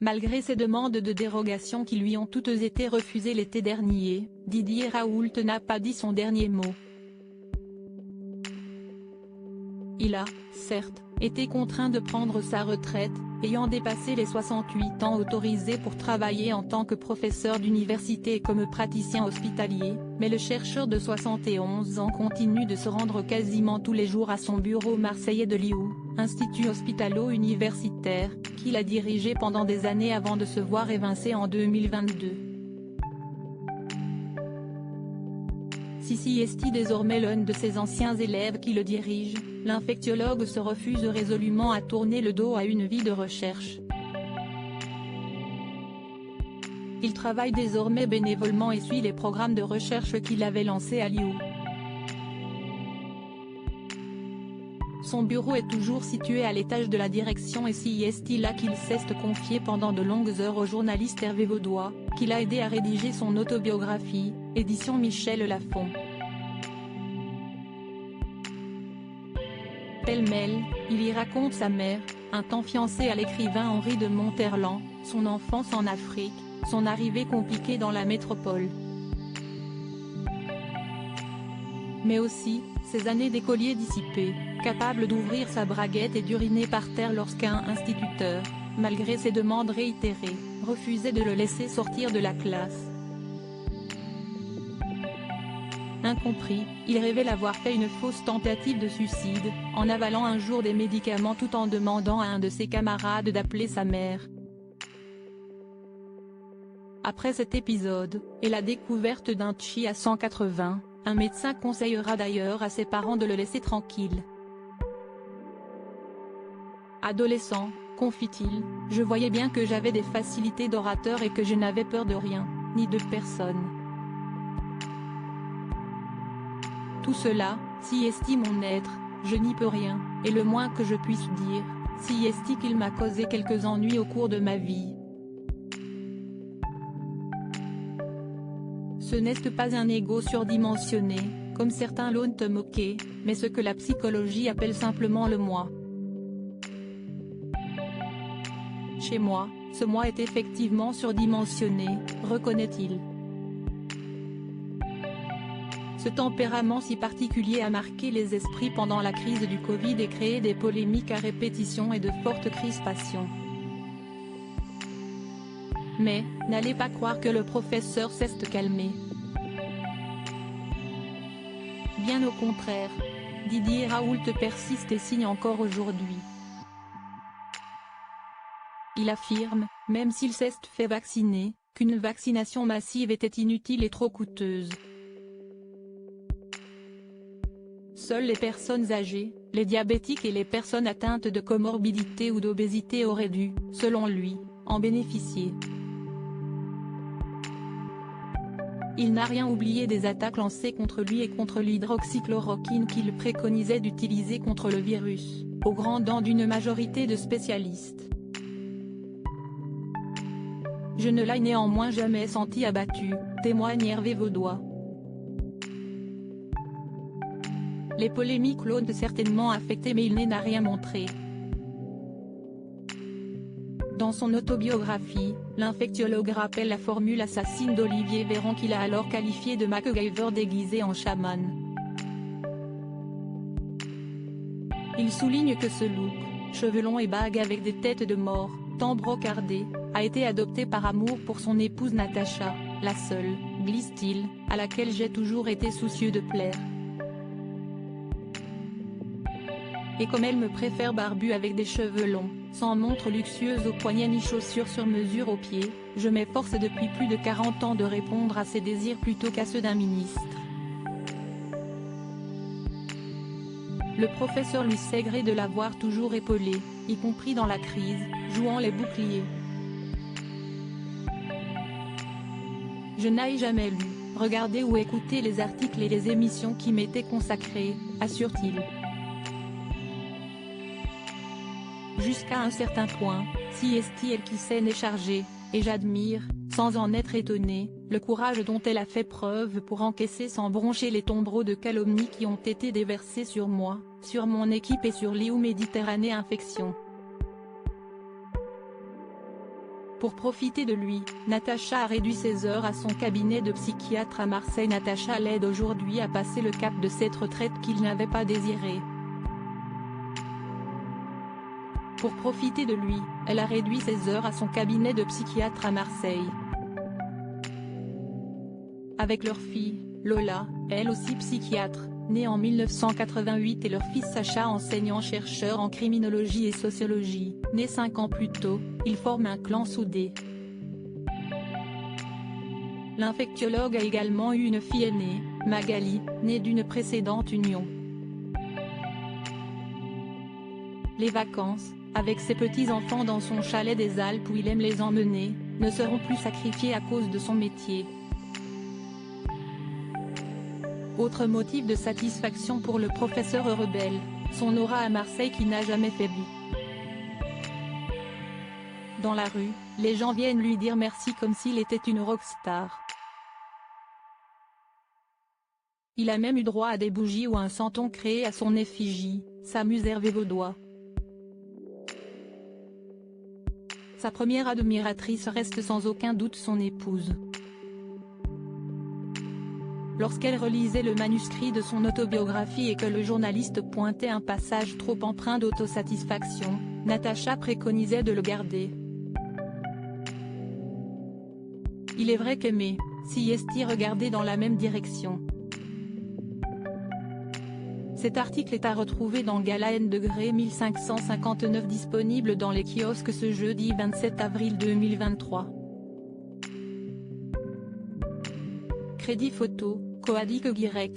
Malgré ses demandes de dérogation qui lui ont toutes été refusées l'été dernier, Didier Raoult n'a pas dit son dernier mot. Il a, certes, été contraint de prendre sa retraite, ayant dépassé les 68 ans autorisés pour travailler en tant que professeur d'université et comme praticien hospitalier, mais le chercheur de 71 ans continue de se rendre quasiment tous les jours à son bureau marseillais de l'IU, Institut hospitalo-universitaire, qu'il a dirigé pendant des années avant de se voir évincé en 2022. Si est désormais l'un de ses anciens élèves qui le dirige, l'infectiologue se refuse résolument à tourner le dos à une vie de recherche. Il travaille désormais bénévolement et suit les programmes de recherche qu'il avait lancés à l'IU. Son bureau est toujours situé à l'étage de la direction et c'est là qu'il s'est confié pendant de longues heures au journaliste Hervé Vaudois, qui l'a aidé à rédiger son autobiographie, édition Michel Lafon. Pêle-mêle, il y raconte sa mère, un temps fiancée à l'écrivain Henri de Monterland, son enfance en Afrique, son arrivée compliquée dans la métropole. Mais aussi, ses années d'écolier dissipé, capable d'ouvrir sa braguette et d'uriner par terre lorsqu'un instituteur, malgré ses demandes réitérées, refusait de le laisser sortir de la classe. Incompris, il révèle avoir fait une fausse tentative de suicide, en avalant un jour des médicaments tout en demandant à un de ses camarades d'appeler sa mère. Après cet épisode, et la découverte d'un chi à 180, un médecin conseillera d'ailleurs à ses parents de le laisser tranquille. Adolescent, confie-t-il, je voyais bien que j'avais des facilités d'orateur et que je n'avais peur de rien, ni de personne. Tout cela, si est mon être, je n'y peux rien, et le moins que je puisse dire, si est qu'il m'a causé quelques ennuis au cours de ma vie. Ce n'est pas un ego surdimensionné, comme certains l'ont moqué, mais ce que la psychologie appelle simplement le moi. Chez moi, ce moi est effectivement surdimensionné, reconnaît-il. Ce tempérament si particulier a marqué les esprits pendant la crise du Covid et créé des polémiques à répétition et de fortes crispations. Mais, n'allez pas croire que le professeur s'est calmé. Bien au contraire. Didier Raoult persiste et signe encore aujourd'hui. Il affirme, même s'il s'est fait vacciner, qu'une vaccination massive était inutile et trop coûteuse. Seules les personnes âgées, les diabétiques et les personnes atteintes de comorbidité ou d'obésité auraient dû, selon lui, en bénéficier. Il n'a rien oublié des attaques lancées contre lui et contre l'hydroxychloroquine qu'il préconisait d'utiliser contre le virus, aux grandes dents d'une majorité de spécialistes. Je ne l'ai néanmoins jamais senti abattu, témoigne Hervé Vaudois. Les polémiques l'ont certainement affecté mais il n'a rien montré. Dans son autobiographie, l'infectiologue rappelle la formule assassine d'Olivier Véran qu'il a alors qualifiée de MacGyver déguisé en chaman. Il souligne que ce look, cheveux longs et bagues avec des têtes de mort, tant brocardées, a été adopté par amour pour son épouse Natacha, la seule, glisse-t-il, à laquelle j'ai toujours été soucieux de plaire. Et comme elle me préfère barbu avec des cheveux longs, sans montre luxueuse aux poignets ni chaussures sur mesure aux pieds, je m'efforce depuis plus de 40 ans de répondre à ses désirs plutôt qu'à ceux d'un ministre. Le professeur lui sait gré de l'avoir toujours épaulé, y compris dans la crise, jouant les boucliers. Je n'ai jamais lu, regardé ou écouté les articles et les émissions qui m'étaient consacrés, assure-t-il. Jusqu'à un certain point, si est-il qui s'en est chargé, et j'admire, sans en être étonné, le courage dont elle a fait preuve pour encaisser sans broncher les tombereaux de calomnie qui ont été déversés sur moi, sur mon équipe et sur l'IU Méditerranée Infection. Pour profiter de lui, Natacha a réduit ses heures à son cabinet de psychiatre à Marseille. Natacha l'aide aujourd'hui à passer le cap de cette retraite qu'il n'avait pas désirée. Pour profiter de lui, elle a réduit ses heures à son cabinet de psychiatre à Marseille. Avec leur fille, Lola, elle aussi psychiatre, née en 1988, et leur fils Sacha, enseignant-chercheur en criminologie et sociologie, né 5 ans plus tôt, ils forment un clan soudé. L'infectiologue a également eu une fille aînée, Magali, née d'une précédente union. Les vacances, avec ses petits-enfants dans son chalet des Alpes où il aime les emmener, ne seront plus sacrifiées à cause de son métier. Autre motif de satisfaction pour le professeur rebelle, son aura à Marseille qui n'a jamais faibli. Dans la rue, les gens viennent lui dire merci comme s'il était une rockstar. Il a même eu droit à des bougies ou un santon créé à son effigie, s'amuse Hervé Vaudois. Sa première admiratrice reste sans aucun doute son épouse. Lorsqu'elle relisait le manuscrit de son autobiographie et que le journaliste pointait un passage trop empreint d'autosatisfaction, Natacha préconisait de le garder. Il est vrai qu'aimer, si est-il regarder dans la même direction. Cet article est à retrouver dans Gala N degré 1559, disponible dans les kiosques ce jeudi 27 avril 2023. Crédit photo, Coadic Guirec.